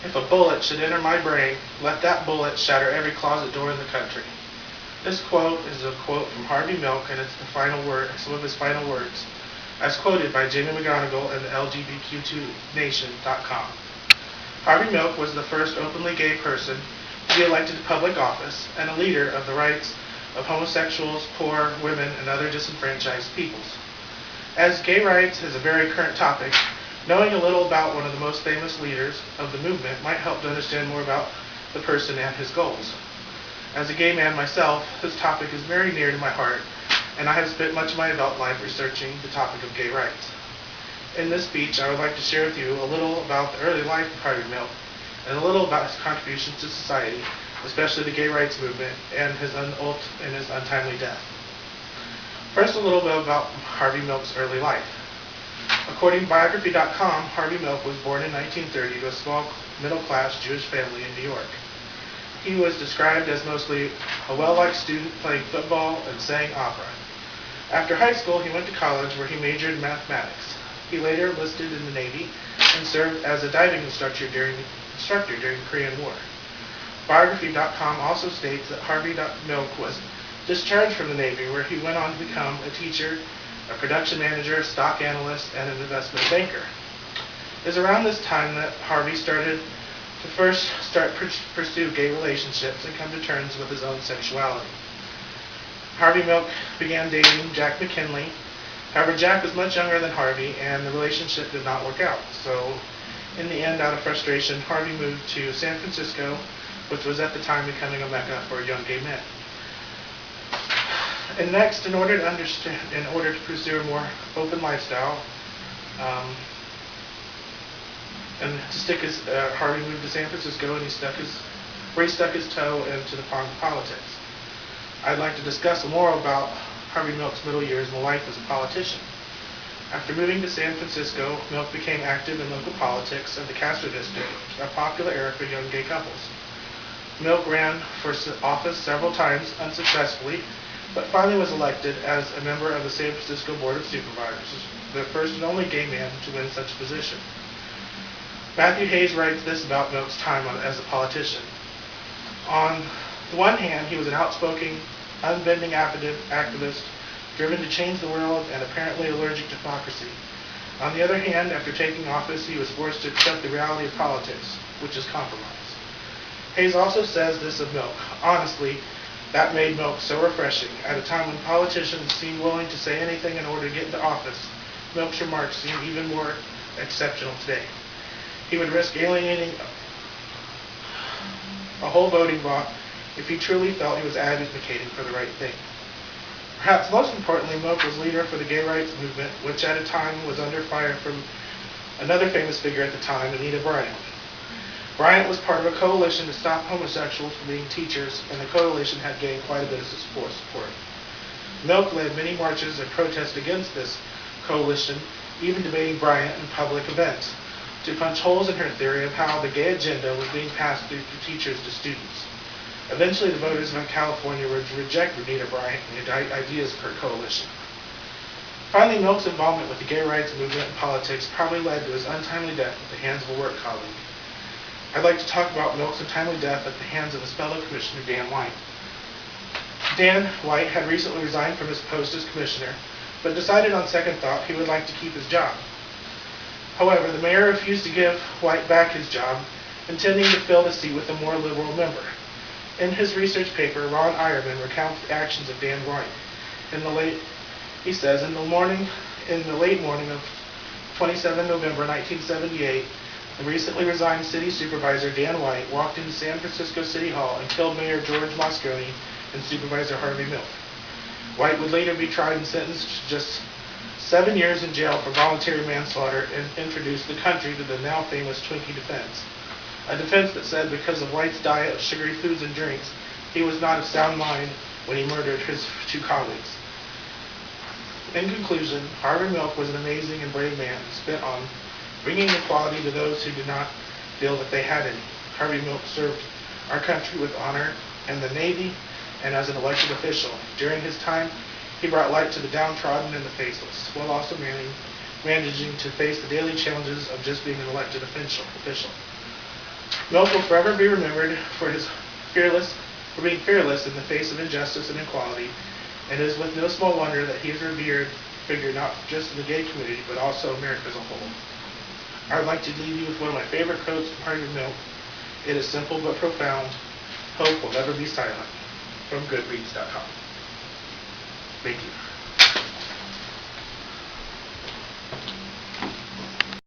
If a bullet should enter my brain, let that bullet shatter every closet door in the country. This quote is a quote from Harvey Milk, and it's the final word, some of his final words, as quoted by Jamie McGonigal in the LGBTQ2Nation.com. Harvey Milk was the first openly gay person to be elected to public office and a leader of the rights of homosexuals, poor, women, and other disenfranchised peoples. As gay rights is a very current topic, knowing a little about one of the most famous leaders of the movement might help to understand more about the person and his goals. As a gay man myself, this topic is very near to my heart, and I have spent much of my adult life researching the topic of gay rights. In this speech, I would like to share with you a little about the early life of Harvey Milk, and a little about his contributions to society, especially the gay rights movement, and his untimely death. First, a little bit about Harvey Milk's early life. According to biography.com, Harvey Milk was born in 1930 to a small middle-class Jewish family in New York. He was described as mostly a well-liked student playing football and sang opera. After high school, he went to college where he majored in mathematics. He later enlisted in the Navy and served as a diving instructor during the Korean War. Biography.com also states that Harvey Milk was discharged from the Navy, where he went on to become a teacher, a production manager, stock analyst, and an investment banker. It is around this time that Harvey started to pursue gay relationships and come to terms with his own sexuality. Harvey Milk began dating Jack McKinley. However, Jack was much younger than Harvey, and the relationship did not work out. So, in the end, out of frustration, Harvey moved to San Francisco, which was at the time becoming a mecca for young gay men. And next, in order to pursue a more open lifestyle, Harvey moved to San Francisco, and he stuck his toe into the pond of politics. I'd like to discuss more about Harvey Milk's middle years and life as a politician. After moving to San Francisco, Milk became active in local politics and the Castro District, a popular area for young gay couples. Milk ran for office several times unsuccessfully, but finally was elected as a member of the San Francisco Board of Supervisors, the first and only gay man to win such a position. Matthew Hayes writes this about Milk's time as a politician. On the one hand, he was an outspoken, unbending activist, driven to change the world and apparently allergic to hypocrisy. On the other hand, after taking office, he was forced to accept the reality of politics, which is compromise. Hayes also says this of Milk: honestly, that made Milk so refreshing. At a time when politicians seemed willing to say anything in order to get into office, Milk's remarks seem even more exceptional today. He would risk alienating a whole voting bloc if he truly felt he was advocating for the right thing. Perhaps most importantly, Milk was leader for the gay rights movement, which at a time was under fire from another famous figure at the time, Anita Bryant. Bryant was part of a coalition to stop homosexuals from being teachers, and the coalition had gained quite a bit of support. Milk led many marches and protests against this coalition, even debating Bryant in public events, to punch holes in her theory of how the gay agenda was being passed through from teachers to students. Eventually, the voters in California would reject Anita Bryant and the ideas of her coalition. Finally, Milk's involvement with the gay rights movement and politics probably led to his untimely death at the hands of a work colleague. I'd like to talk about Milk's untimely death at the hands of his fellow commissioner, Dan White. Dan White had recently resigned from his post as commissioner, but decided on second thought he would like to keep his job. However, the mayor refused to give White back his job, intending to fill the seat with a more liberal member. In his research paper, Ron Ironman recounts the actions of Dan White. He says, in the late morning of 27 November 1978, the recently resigned city supervisor Dan White walked into San Francisco City Hall and killed Mayor George Moscone and Supervisor Harvey Milk. White would later be tried and sentenced to just 7 years in jail for voluntary manslaughter and introduced the country to the now famous Twinkie defense. A defense that said because of White's diet of sugary foods and drinks, he was not of sound mind when he murdered his two colleagues. In conclusion, Harvey Milk was an amazing and brave man bent on bringing equality to those who did not feel that they had any. Harvey Milk served our country with honor in the Navy and as an elected official. During his time, he brought light to the downtrodden and the faceless, while also managing to face the daily challenges of just being an elected official. Milk will forever be remembered for being fearless in the face of injustice and inequality, and it is with no small wonder that he is a revered figure not just in the gay community, but also America as a whole. I would like to leave you with one of my favorite quotes from Harvey Milk. It is simple but profound. Hope will never be silent. From Goodreads.com. Thank you.